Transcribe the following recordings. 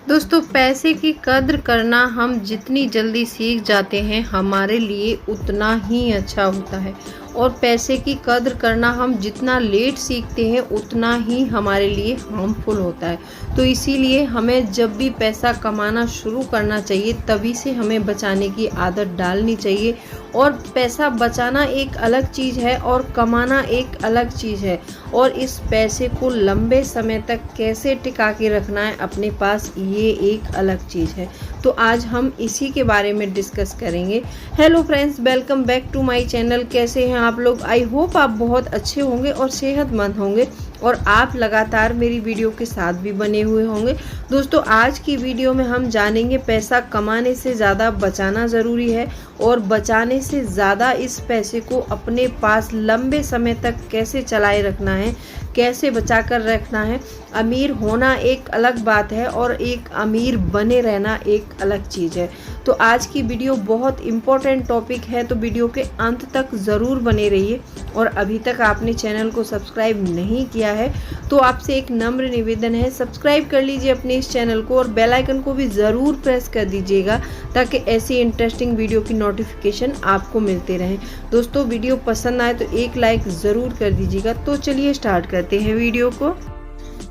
दोस्तों, पैसे की कद्र करना हम जितनी जल्दी सीख जाते हैं हमारे लिए उतना ही अच्छा होता है, और पैसे की कद्र करना हम जितना लेट सीखते हैं उतना ही हमारे लिए हार्मफुल होता है। तो इसीलिए हमें जब भी पैसा कमाना शुरू करना चाहिए तभी से हमें बचाने की आदत डालनी चाहिए। और पैसा बचाना एक अलग चीज़ है और कमाना एक अलग चीज़ है, और इस पैसे को लंबे समय तक कैसे टिका के रखना है अपने पास, ये एक अलग चीज़ है। तो आज हम इसी के बारे में डिस्कस करेंगे। Hello friends, welcome back to my channel. कैसे हैं आप लोग? आई होप आप बहुत अच्छे होंगे और सेहतमंद होंगे, और आप लगातार मेरी वीडियो के साथ भी बने हुए होंगे। दोस्तों, आज की वीडियो में हम जानेंगे पैसा कमाने से ज़्यादा बचाना ज़रूरी है, और बचाने से ज़्यादा इस पैसे को अपने पास लंबे समय तक कैसे चलाए रखना है, कैसे बचा कर रखना है। अमीर होना एक अलग बात है और एक अमीर बने रहना एक अलग चीज़ है। तो आज की वीडियो बहुत इम्पोर्टेंट टॉपिक है, तो वीडियो के अंत तक ज़रूर बने रहिए। और अभी तक आपने चैनल को सब्सक्राइब नहीं किया है तो आपसे एक नम्र निवेदन है, सब्सक्राइब कर लीजिए अपने इस चैनल को, और बेल आइकन को भी ज़रूर प्रेस कर दीजिएगा ताकि ऐसी इंटरेस्टिंग वीडियो की नोटिफिकेशन आपको मिलते रहें। दोस्तों, वीडियो पसंद आए तो एक लाइक ज़रूर कर दीजिएगा। तो चलिए स्टार्ट करते हैं वीडियो को।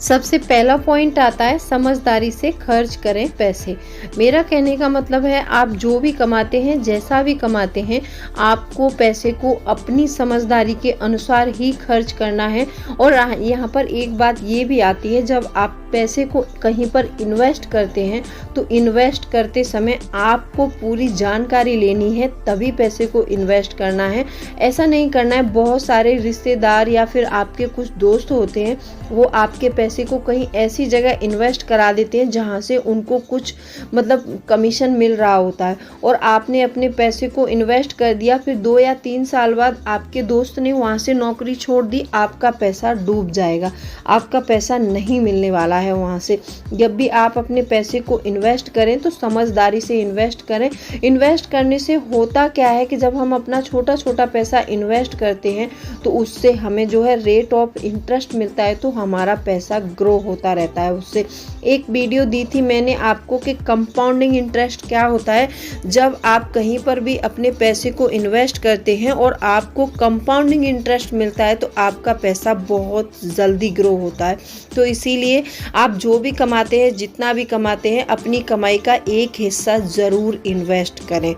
सबसे पहला पॉइंट आता है समझदारी से खर्च करें पैसे। मेरा कहने का मतलब है, आप जो भी कमाते हैं, जैसा भी कमाते हैं, आपको पैसे को अपनी समझदारी के अनुसार ही खर्च करना है। और यहाँ पर एक बात ये भी आती है, जब आप पैसे को कहीं पर इन्वेस्ट करते हैं तो इन्वेस्ट करते समय आपको पूरी जानकारी लेनी है, तभी पैसे को इन्वेस्ट करना है। ऐसा नहीं करना है, बहुत सारे रिश्तेदार या फिर आपके कुछ दोस्त होते हैं, वो आपके पैसे को कहीं ऐसी जगह इन्वेस्ट करा देते हैं जहां से उनको कुछ मतलब कमीशन मिल रहा होता है, और आपने अपने पैसे को इन्वेस्ट कर दिया, फिर 2 या 3 साल बाद आपके दोस्त ने वहां से नौकरी छोड़ दी, आपका पैसा डूब जाएगा, आपका पैसा नहीं मिलने वाला है वहां से। जब भी आप अपने पैसे को इन्वेस्ट करें तो समझदारी से इन्वेस्ट करें। इन्वेस्ट करने से होता क्या है कि जब हम अपना छोटा छोटा पैसा इन्वेस्ट करते हैं तो उससे हमें जो है रेट ऑफ इंटरेस्ट मिलता है, तो हमारा पैसा ग्रो होता रहता है उससे। एक वीडियो दी थी मैंने आपको कि कंपाउंडिंग इंटरेस्ट क्या होता है। जब आप कहीं पर भी अपने पैसे को इन्वेस्ट करते हैं और आपको कंपाउंडिंग इंटरेस्ट मिलता है तो आपका पैसा बहुत जल्दी ग्रो होता है। तो इसीलिए आप जो भी कमाते हैं, जितना भी कमाते हैं, अपनी कमाई का एक हिस्सा ज़रूर इन्वेस्ट करें।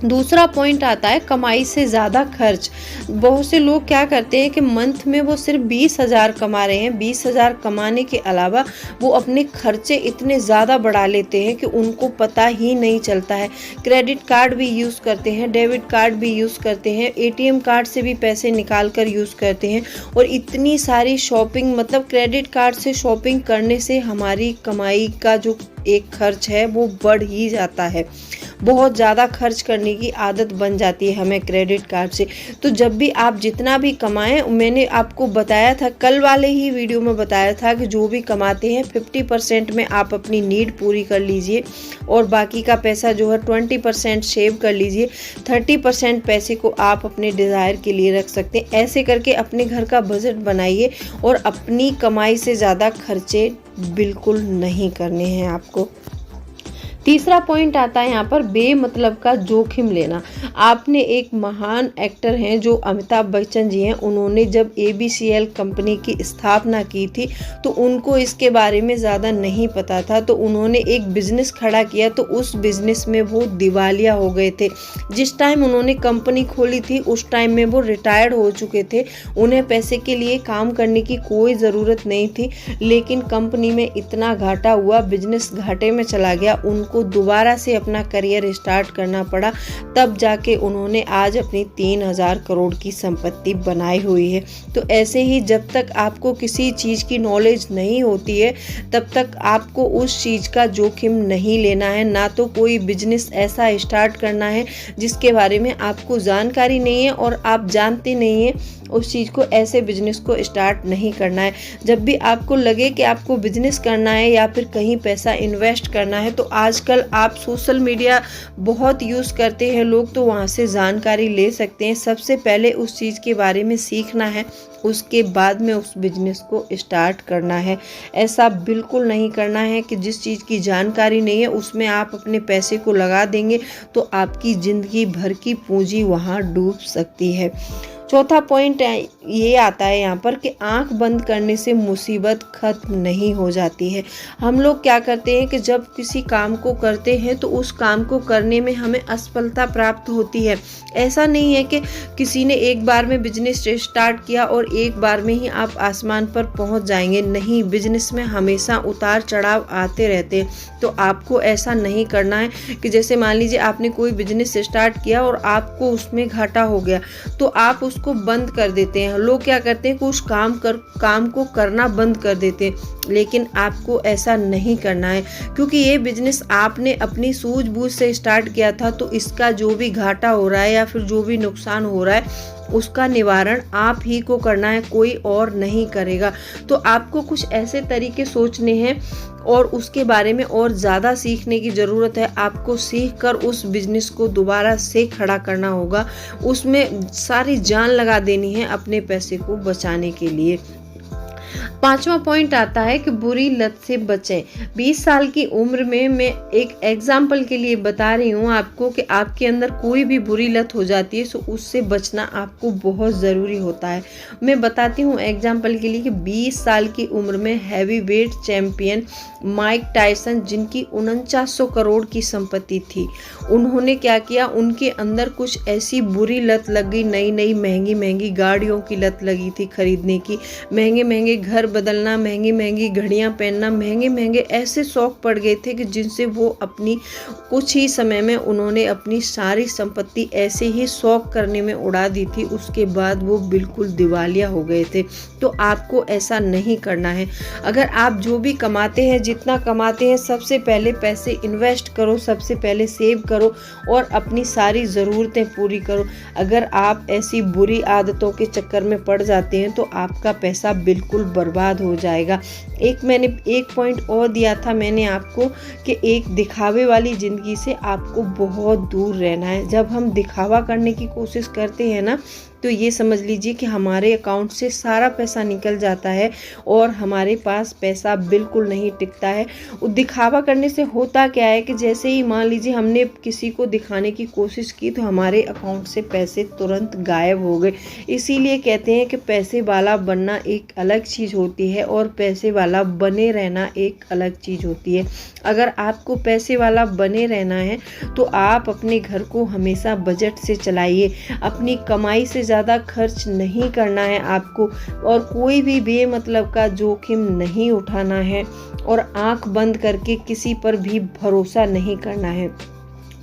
दूसरा पॉइंट आता है कमाई से ज़्यादा खर्च। बहुत से लोग क्या करते हैं कि मंथ में वो सिर्फ 20,000 कमा रहे हैं, 20,000 कमाने के अलावा वो अपने खर्चे इतने ज़्यादा बढ़ा लेते हैं कि उनको पता ही नहीं चलता है। क्रेडिट कार्ड भी यूज़ करते हैं, डेबिट कार्ड भी यूज़ करते हैं, ATM कार्ड से भी पैसे निकाल कर यूज़ करते हैं, और इतनी सारी शॉपिंग, मतलब क्रेडिट कार्ड से शॉपिंग करने से हमारी कमाई का जो एक खर्च है वो बढ़ ही जाता है। बहुत ज़्यादा खर्च करने की आदत बन जाती है हमें क्रेडिट कार्ड से। तो जब भी आप जितना भी कमाएं, मैंने आपको बताया था, कल वाले ही वीडियो में बताया था कि जो भी कमाते हैं 50% में आप अपनी नीड पूरी कर लीजिए, और बाकी का पैसा जो है 20% सेव कर लीजिए। 30% पैसे को आप अपने डिज़ायर के लिए रख सकते हैं। ऐसे करके अपने घर का बजट बनाइए, और अपनी कमाई से ज़्यादा खर्चे बिल्कुल नहीं करने हैं आपको। तीसरा पॉइंट आता है यहाँ पर बेमतलब का जोखिम लेना। आपने एक महान एक्टर हैं जो अमिताभ बच्चन जी हैं, उन्होंने जब ABCL कंपनी की स्थापना की थी तो उनको इसके बारे में ज़्यादा नहीं पता था, तो उन्होंने एक बिज़नेस खड़ा किया, तो उस बिज़नेस में वो दिवालिया हो गए थे। जिस टाइम उन्होंने कंपनी खोली थी उस टाइम में वो रिटायर्ड हो चुके थे, उन्हें पैसे के लिए काम करने की कोई ज़रूरत नहीं थी, लेकिन कंपनी में इतना घाटा हुआ, बिजनेस घाटे में चला गया, उनको दोबारा से अपना करियर स्टार्ट करना पड़ा, तब जाके उन्होंने आज अपनी 3,000 करोड़ की संपत्ति बनाई हुई है। तो ऐसे ही जब तक आपको किसी चीज़ की नॉलेज नहीं होती है तब तक आपको उस चीज़ का जोखिम नहीं लेना है, ना तो कोई बिजनेस ऐसा स्टार्ट करना है जिसके बारे में आपको जानकारी नहीं है और आप जानते नहीं हैं, उस चीज़ को, ऐसे बिजनेस को स्टार्ट नहीं करना है। जब भी आपको लगे कि आपको बिजनेस करना है या फिर कहीं पैसा इन्वेस्ट करना है तो आज आजकल आप सोशल मीडिया बहुत यूज़ करते हैं लोग, तो वहाँ से जानकारी ले सकते हैं। सबसे पहले उस चीज़ के बारे में सीखना है, उसके बाद में उस बिज़नेस को स्टार्ट करना है। ऐसा बिल्कुल नहीं करना है कि जिस चीज़ की जानकारी नहीं है उसमें आप अपने पैसे को लगा देंगे तो आपकी ज़िंदगी भर की पूंजी वहाँ डूब सकती है। चौथा पॉइंट ये आता है यहाँ पर कि आंख बंद करने से मुसीबत खत्म नहीं हो जाती है। हम लोग क्या करते हैं कि जब किसी काम को करते हैं तो उस काम को करने में हमें असफलता प्राप्त होती है। ऐसा नहीं है कि किसी ने एक बार में बिजनेस स्टार्ट किया और एक बार में ही आप आसमान पर पहुंच जाएंगे। नहीं, बिजनेस में हमेशा उतार चढ़ाव आते रहते हैं। तो आपको ऐसा नहीं करना है कि जैसे मान लीजिए आपने कोई बिजनेस स्टार्ट किया और आपको उसमें घाटा हो गया तो आप उसको बंद कर देते हैं। लोग क्या करते हैं कि उस काम को करना बंद कर देते हैं, लेकिन आपको ऐसा नहीं करना है, क्योंकि ये बिजनेस आपने अपनी सूझबूझ से स्टार्ट किया था। तो इसका जो भी घाटा हो रहा है या फिर जो भी नुकसान हो रहा है उसका निवारण आप ही को करना है, कोई और नहीं करेगा। तो आपको कुछ ऐसे तरीके सोचने हैं और उसके बारे में और ज़्यादा सीखने की ज़रूरत है। आपको सीख कर उस बिज़नेस को दोबारा से खड़ा करना होगा, उसमें सारी जान लगा देनी है अपने पैसे को बचाने के लिए। पांचवा पॉइंट आता है कि बुरी लत से बचें। 20 साल की उम्र में मैं एक एग्जाम्पल के लिए बता रही हूँ आपको कि आपके अंदर कोई भी बुरी लत हो जाती है तो उससे बचना आपको बहुत ज़रूरी होता है। मैं बताती हूँ एग्जाम्पल के लिए कि 20 साल की उम्र में heavy weight champion Mike Tyson, जिनकी 4900 करोड़ की संपत्ति थी, उन्होंने क्या किया, उनके अंदर कुछ ऐसी बुरी लत लग गई। नई नई महंगी महंगी गाड़ियों की लत लगी थी खरीदने की, महंगे महंगे घर बदलना, महंगी महंगी घड़ियां पहनना, महंगे महंगे ऐसे शौक पड़ गए थे कि जिनसे वो अपनी कुछ ही समय में उन्होंने अपनी सारी संपत्ति ऐसे ही शौक करने में उड़ा दी थी। उसके बाद वो बिल्कुल दिवालिया हो गए थे। तो आपको ऐसा नहीं करना है। अगर आप जो भी कमाते हैं, जितना कमाते हैं, सबसे पहले पैसे इन्वेस्ट करो, सबसे पहले सेव करो और अपनी सारी ज़रूरतें पूरी करो। अगर आप ऐसी बुरी आदतों के चक्कर में पड़ जाते हैं तो आपका पैसा बिल्कुल बर्बाद हो जाएगा। मैंने एक पॉइंट और दिया था मैंने आपको कि एक दिखावे वाली ज़िंदगी से आपको बहुत दूर रहना है। जब हम दिखावा करने की कोशिश करते हैं ना, तो ये समझ लीजिए कि हमारे अकाउंट से सारा पैसा निकल जाता है और हमारे पास पैसा बिल्कुल नहीं टिकता है। दिखावा करने से होता क्या है कि जैसे ही मान लीजिए हमने किसी को दिखाने की कोशिश की तो हमारे अकाउंट से पैसे तुरंत गायब हो गए। इसीलिए कहते हैं कि पैसे वाला बनना एक अलग चीज़ होती है और पैसे वाला बने रहना एक अलग चीज़ होती है। अगर आपको पैसे वाला बने रहना है तो आप अपने घर को हमेशा बजट से चलाइए। अपनी कमाई से ज़्यादा खर्च नहीं करना है आपको और कोई भी बेमतलब का जोखिम नहीं उठाना है और आंख बंद करके किसी पर भी भरोसा नहीं करना है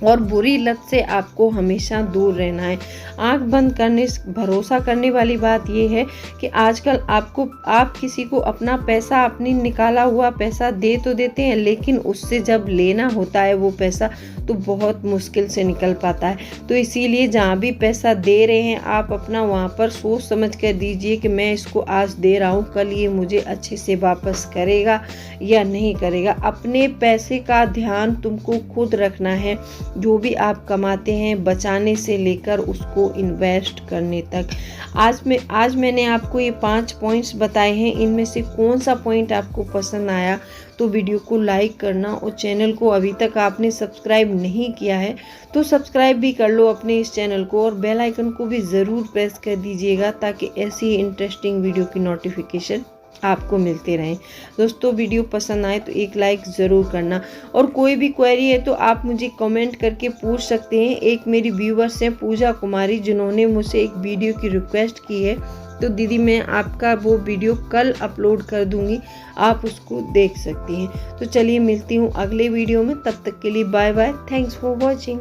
और बुरी लत से आपको हमेशा दूर रहना है। आंख बंद करने भरोसा करने वाली बात यह है कि आजकल आप किसी को अपना पैसा, अपनी निकाला हुआ पैसा दे तो देते हैं, लेकिन उससे जब लेना होता है वो पैसा तो बहुत मुश्किल से निकल पाता है। तो इसीलिए जहाँ भी पैसा दे रहे हैं आप अपना वहाँ पर सोच समझ कर दीजिए कि मैं इसको आज दे रहा हूँ, कल ये मुझे अच्छे से वापस करेगा या नहीं करेगा। अपने पैसे का ध्यान तुमको खुद रखना है। जो भी आप कमाते हैं, बचाने से लेकर उसको इन्वेस्ट करने तक। आज मैंने आपको ये 5 पॉइंट्स बताए हैं। इनमें से कौन सा पॉइंट आपको पसंद आया तो वीडियो को लाइक करना और चैनल को अभी तक आपने सब्सक्राइब नहीं किया है तो सब्सक्राइब भी कर लो अपने इस चैनल को और बेल आइकन को भी ज़रूर प्रेस कर दीजिएगा ताकि ऐसी ही इंटरेस्टिंग वीडियो की नोटिफिकेशन आपको मिलते रहें। दोस्तों, वीडियो पसंद आए तो एक लाइक ज़रूर करना और कोई भी क्वेरी है तो आप मुझे कमेंट करके पूछ सकते हैं। एक मेरी व्यूवर्स हैं पूजा कुमारी, जिन्होंने मुझसे एक वीडियो की रिक्वेस्ट की है, तो दीदी मैं आपका वो वीडियो कल अपलोड कर दूंगी, आप उसको देख सकती हैं। तो चलिए मिलती हूँ अगले वीडियो में, तब तक के लिए bye bye. Thanks for watching.